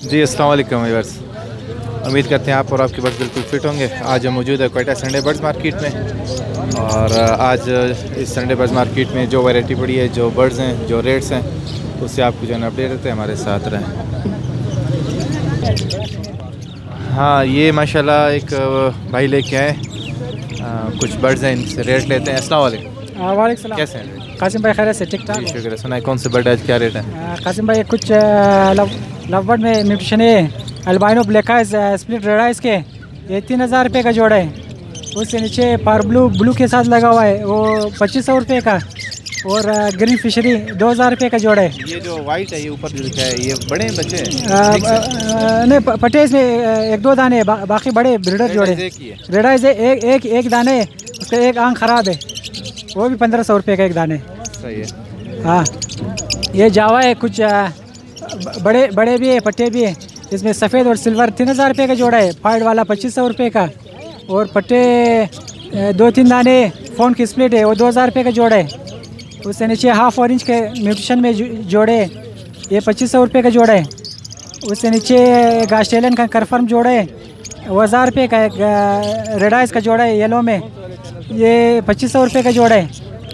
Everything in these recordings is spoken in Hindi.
जी अस्सलाम वालेकुम व्यूअर्स, उम्मीद करते हैं आप और आपके बर्ड्स बिल्कुल फिट होंगे। आज हम मौजूद है क्वेटा संडे बर्ड्स मार्केट में और आज इस संडे बर्ड्स मार्केट में जो वैरायटी पड़ी है, जो बर्ड्स हैं, जो रेट्स हैं, उससे आपको जो है अपडेट रहते हैं। हमारे साथ रहें। हाँ, ये माशाल्लाह एक भाई लेके आए, कुछ बर्ड्स हैं, इनसे रेट लेते हैं। अस्सलाम वालेकुम। वालेकुम सलाम। कैसे हैं? कासिम भाई खैर से ठीक ठाक। शुक्र है। सुना है कौन से बर्ड आज क्या रेट है? कासिम भाई कुछ लवबर्ड में म्यूटेशन है, albino black eyes split red eyes के, ये 3000 रुपये का जोड़ा है। उससे नीचे पार ब्लू के साथ लगा हुआ है, वो 2500 रुपये का। और ग्रीन फिशरी 2000 रुपये का जोड़ा है। ये जो वाइट है, ये ऊपर जो लिखा है, ये बड़े हैं बच्चे हैं? नहीं, पटे इसमें एक दो दाने, बाकी बड़े ब्रीडर जोड़े। रेड आइज है, एक दाने, उसका एक आंख ख़राब है, वो भी 1500 रुपये का एक दाने। सही है। हाँ, ये जावा है, कुछ बड़े भी है, पट्टे भी है। इसमें सफ़ेद और सिल्वर 3000 रुपये का जोड़ा है। फाइड वाला 2500 रुपये का, और पट्टे 2-3 दाने फ़ोन की स्प्लिट है, वो 2000 रुपये का जोड़ा है। उससे नीचे हाफ ऑरेंज के म्यूटेशन में जोड़े, ये 2500 रुपये का जोड़ा है। उससे नीचे ऑस्ट्रेलियन का कन्फर्म जोड़ा है, वो 1000 रुपये का। एक रेड आइज का जोड़ा है येलो में, ये 2500 रुपये का जोड़ा है।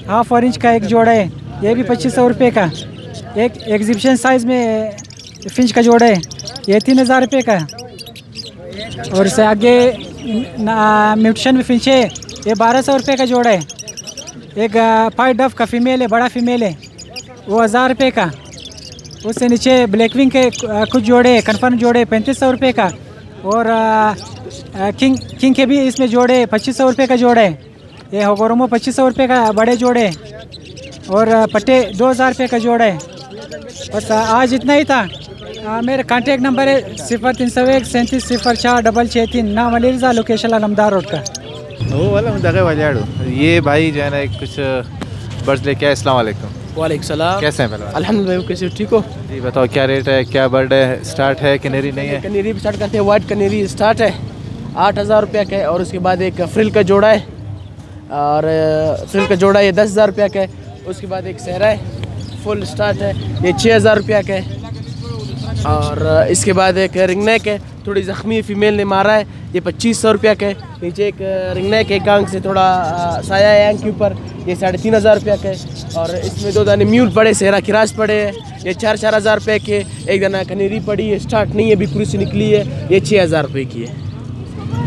हाफ ऑरेंज का एक जोड़ा है, ये भी 2500 रुपये का। एक एग्जिबिशन साइज़ में फिंच का जोड़ा है, ये 3000 रुपये का। और इससे आगे म्यूटेशन में फिंच है, ये 1200 रुपये का जोड़ा है। एक फाइट डफ का फ़ीमेल है, बड़ा फीमेल है, वो 1000 रुपये का। उससे नीचे ब्लैक विंग के कुछ जोड़े, कन्फर्म जोड़े 3500 रुपये का। और किंग के भी इसमें जोड़े 2500 रुपये का जोड़ा है। ये होगोरोमो 2500 रुपये का बड़े जोड़े, और पट्टे 2000 रुपये का जोड़ा है। बस आज इतना ही था। मेरा कांटेक्ट नंबर है 0301 37 04 663। नाम अली रज़ा, लोकेशन अलमदार रोड का। वो वाला मुद्दा वाले ये भाई जो है ना कुछ बर्ड्स लेके आए। अस्सलाम वालेकुम। वालेकुम सलाम। कैसे हैं पहले? अल्हम्दुलिल्लाह, कैसे ठीक हो? जी बताओ, क्या रेट है, क्या बर्ड है, स्टार्ट है कनेरी नहीं है? कनेरी भी स्टार्ट करते हैं। वाइट कनेरी स्टार्ट है 8000 रुपये का है, और उसके बाद एक फ्रिल का जोड़ा है, और फ्रिल का जोड़ा ये 10000 रुपये का है। उसके बाद एक सहरा है, फुल स्टार्ट है, ये 6000 रुपये का है। और इसके बाद एक रिंगनेक है, थोड़ी ज़ख्मी फीमेल ने मारा है, ये 2500 रुपये का है। नीचे एक रिंगनेक एक आंख से थोड़ा साया है आंख के ऊपर, ये 3500 रुपये का है। और इसमें 2 दाने म्यूट पड़े, सहरा किरास पड़े हैं, ये 4-4000 रुपये के। एक दाना कनेरी पड़ी है, स्टार्ट नहीं है, अभी पूरी से निकली है, ये 6000 रुपये की है।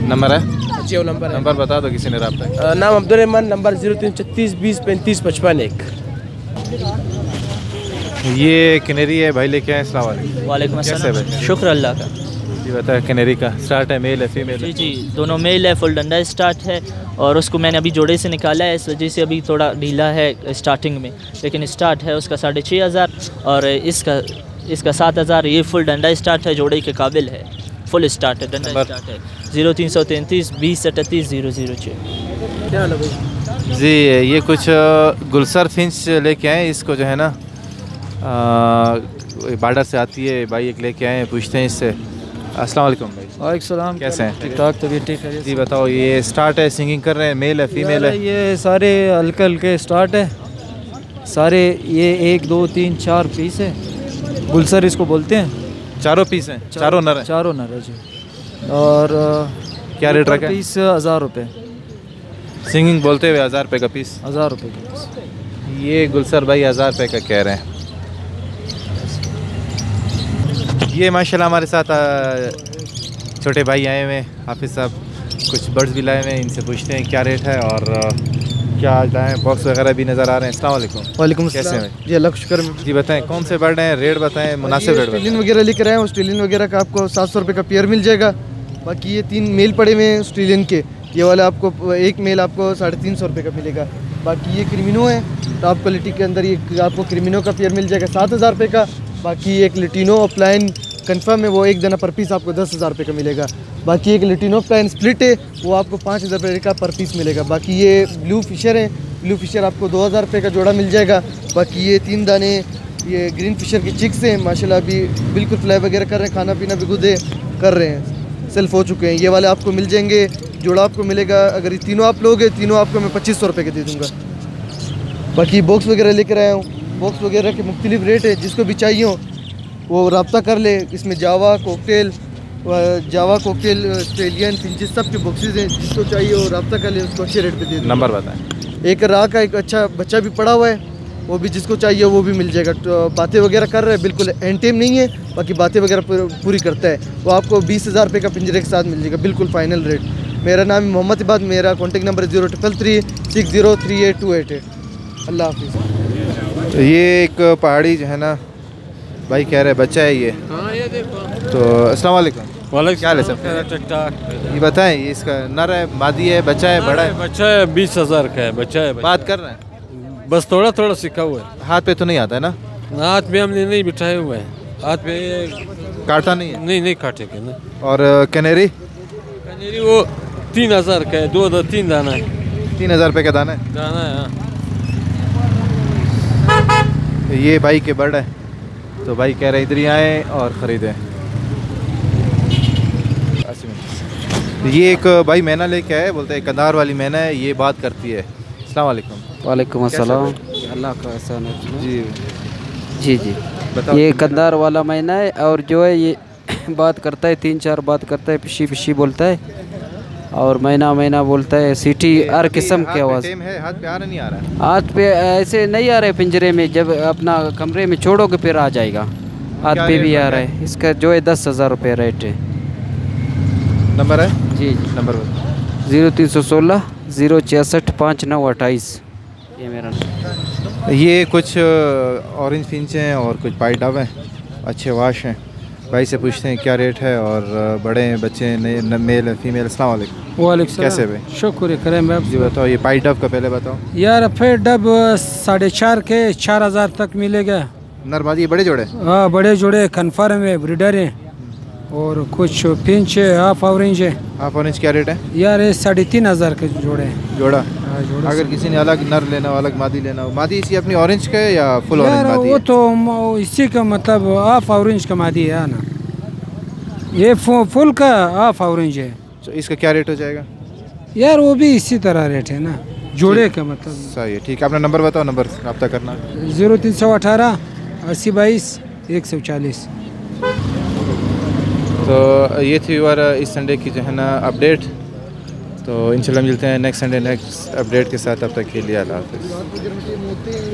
नंबर है? जी वो नंबर बता दो किसी ने रब्ता। नाम अब्दुलरहमान, नंबर 0336 20 35 55 1। ये कनेरी है भाई लेके आए। अस्सलाम वालेकुम। वालेकुम अस्सलाम। शुक्र अल्लाह का। जी बताए, कनेरी का स्टार्ट है, मेल है फीमेल है? जी दोनों मेल है, फुल डंडा स्टार्ट है, और उसको मैंने अभी जोड़े से निकाला है, इस वजह से अभी थोड़ा ढीला है स्टार्टिंग में, लेकिन स्टार्ट है उसका 6500, और इसका 7000। ये फुल डंडा स्टार्ट है, जोड़े के काबिल है, फुल स्टार्ट है, डंडा स्टार्ट है। 0333 20 38 006। जी ये कुछ गुलसर फिंच लेके आए, इसको जो है ना बार्डर से आती है भाई, एक लेके आए, पूछते हैं इससे। अस्सलाम वालेकुम भाई। वालेकुम सलाम। कैसे हैं? ठीक ठाक, तबीयत ठीक है जी बताओ, ये स्टार्ट है, सिंगिंग कर रहे हैं, मेल है फीमेल है? ये सारे हल्के हल्के स्टार्ट है सारे, ये 1 2 3 4 पीस है, गुलसर इसको बोलते हैं। चारों पीस हैं? चारों नर हैं? चारों नर है जी। और क्या रेट रखा है? पीस 1000 रुपये। सिंगिंग बोलते हुए 1000 रुपये का पीस? 1000 रुपये का पीस। ये गुलसर भाई 1000 रुपये का कह रहे हैं। ये माशाल्लाह हमारे साथ छोटे भाई आए हुए हैं, हाफिज़ साहब, कुछ बर्ड्स भी लाए हुए हैं, इनसे पूछते हैं क्या रेट है और क्या लाए हैं। बॉक्स वगैरह भी नज़र आ रहे हैं। अस्सलाम वालेकुम। वालेकुम कैसे हैं? जी अल्लाह का शुक्र। जी बताएं कौन से बर्ड हैं, रेट बताएं, मुनासिब रेट बताएं। ऑस्ट्रेलियन वगैरह लेकर आए हैं, ऑस्ट्रेलियन वगैरह का आपको 700 रुपये का पेयर मिल जाएगा। बाकी ये 3 मेल पड़े हुए हैं ऑस्ट्रेलियन के, ये वाला आपको एक मेल आपको 350 रुपये का मिलेगा। बाकी ये क्रिमिनो है, टॉप क्वालिटी के अंदर, ये आपको क्रिमिनो का पेयर मिल जाएगा 7000 रुपये का। बाकी एक लिटिनो ऑफलाइन कंफर्म है, वो एक दाना पर पीस आपको 10,000 रुपये का मिलेगा। बाकी एक लिटिनो प्लान स्प्लिट है, वो आपको 5000 रुपये का पर पीस मिलेगा। बाकी ये ब्लू फिशर है, ब्लू फिशर आपको 2000 रुपये का जोड़ा मिल जाएगा। बाकी ये 3 दाने ये ग्रीन फिशर की चिक्स हैं, माशाल्लाह अभी बिल्कुल फ्लाई वगैरह कर रहे हैं, खाना पीना भी खुद कर रहे हैं, सेल्फ हो चुके हैं। ये वाले आपको मिल जाएंगे, जोड़ा आपको मिलेगा, अगर ये तीनों आप लोगे, तीनों आपको मैं 2500 रुपये के दे दूँगा। बाकी बॉक्स वगैरह लेकर आया हूँ, बॉक्स वगैरह के मुख्तलिफ रेट है, जिसको भी चाहिए हो वो रब्ता कर ले। इसमें जावा कॉकटेल ऑस्ट्रेलियन फिंचेस सब के बॉक्सेस हैं, जिसको चाहिए वो रब्ता कर ले, उसको अच्छे रेट पे दे दो। नंबर बताएं। एक राह का एक अच्छा बच्चा भी पड़ा हुआ है, वो भी जिसको चाहिए वो भी मिल जाएगा। तो बातें वगैरह कर रहा है, बिल्कुल एंड टाइम नहीं है, बाकी बातें वगैरह पूरी करता है। वो आपको 20,000 रुपये का पिंजरे के साथ मिल जाएगा, बिल्कुल फाइनल रेट। मेरा नाम है मोहम्मद इबाद, मेरा कॉन्टेक्ट नंबर है 0333603888। अल्लाह हाफिज़। तो ये एक पहाड़ी जो है ना भाई कह रहे बच्चा है ये। हाँ ये देखो। तो अस्सलाम वालेकुम। वालेकुम क्या हाल है सब? ठीक ठाक। ये बताएं, ये इसका नर है, मादी है, बच्चा है, बड़ा है? बच्चा है 20,000 का है, बच्चा है। बात कर रहे हैं? बस थोड़ा थोड़ा सीखा हुआ है। हाथ पे तो नहीं आता है ना? हाथ में हमने नहीं बिठाए हुए हैं, हाथ पे काटता नहीं है? नहीं काटेगा ना। और कैनेरी? कनेरी वो 3,000 का है, 2-3 दाना है। 3,000 रुपये का दाना है? दाना है हाँ। ये भाई के बर्ड है, तो भाई कह रहे इधर ही आए और ख़रीदें। ये एक भाई मैना लेके आए, बोलते हैं कंधार वाली मैना है, ये बात करती है। अस्सलाम वालेकुम। वालेकुम अस्सलाम। अल्लाह का एहसान है। जी जी बताओ। ये कंधार वाला मैना है और जो है ये बात करता है, 3-4 बात करता है, पिशी बोलता है और मैना बोलता है, सीटी हर किस्म की आवाज़। हाथ पे आ रहा नहीं आ रहा है? हाथ पे ऐसे नहीं आ रहे पिंजरे में, जब अपना कमरे में छोड़ोगे फिर आ जाएगा। हाथ पे भी आ रहा है। इसका जो है 10,000 रुपये रेट है। नंबर है? जी नंबर 0316 066 5928। ये मेरा। ये कुछ ऑरेंज फिंच हैं और कुछ पाई डव हैं, अच्छे वाश हैं। भाई से पूछते हैं क्या रेट है, और बड़े हैं, बच्चे हैं, मेल है, फीमेल। अस्सलाम वालेकुम। वालेकुम कैसे भाई? शुक्र करें मैं। जी बताओ, ये पाई डव का पहले बताओ। यार फिर डब 4.5 के 4,000 तक मिलेगा। नरमादी बड़े जोड़े? हाँ बड़े जोड़े कन्फर्म है, ब्रीडर हैं। और कुछ पिंच है, हाफ ऑरेंज है। हाफ ऑरेंज क्या रेट है? यार ये 3,500 के जोड़े हैं। जोड़ा? जोड़ा। अगर किसी ने अलग नर लेना हो, अलग मादी लेना हो, मादी इसी अपनी ऑरेंज का है या फुल ऑरेंज यार मादी वो है? तो इसी का मतलब हाफ ऑरेंज का मादी है ना, ये फुल का हाफ ऑरेंज है। तो इसका क्या रेट हो जाएगा? यार वो भी इसी तरह रेट है ना, जोड़े का मतलब। सही है, ठीक है। अपना नंबर बताओ, नंबर रब्ता करना। 0318 8022 140। तो ये थी व्यूअर इस संडे की जो है ना अपडेट। तो इंशाल्लाह मिलते हैं नेक्स्ट संडे नेक्स्ट अपडेट के साथ। तब तक के लिए अल्लाह हाफ़िज़।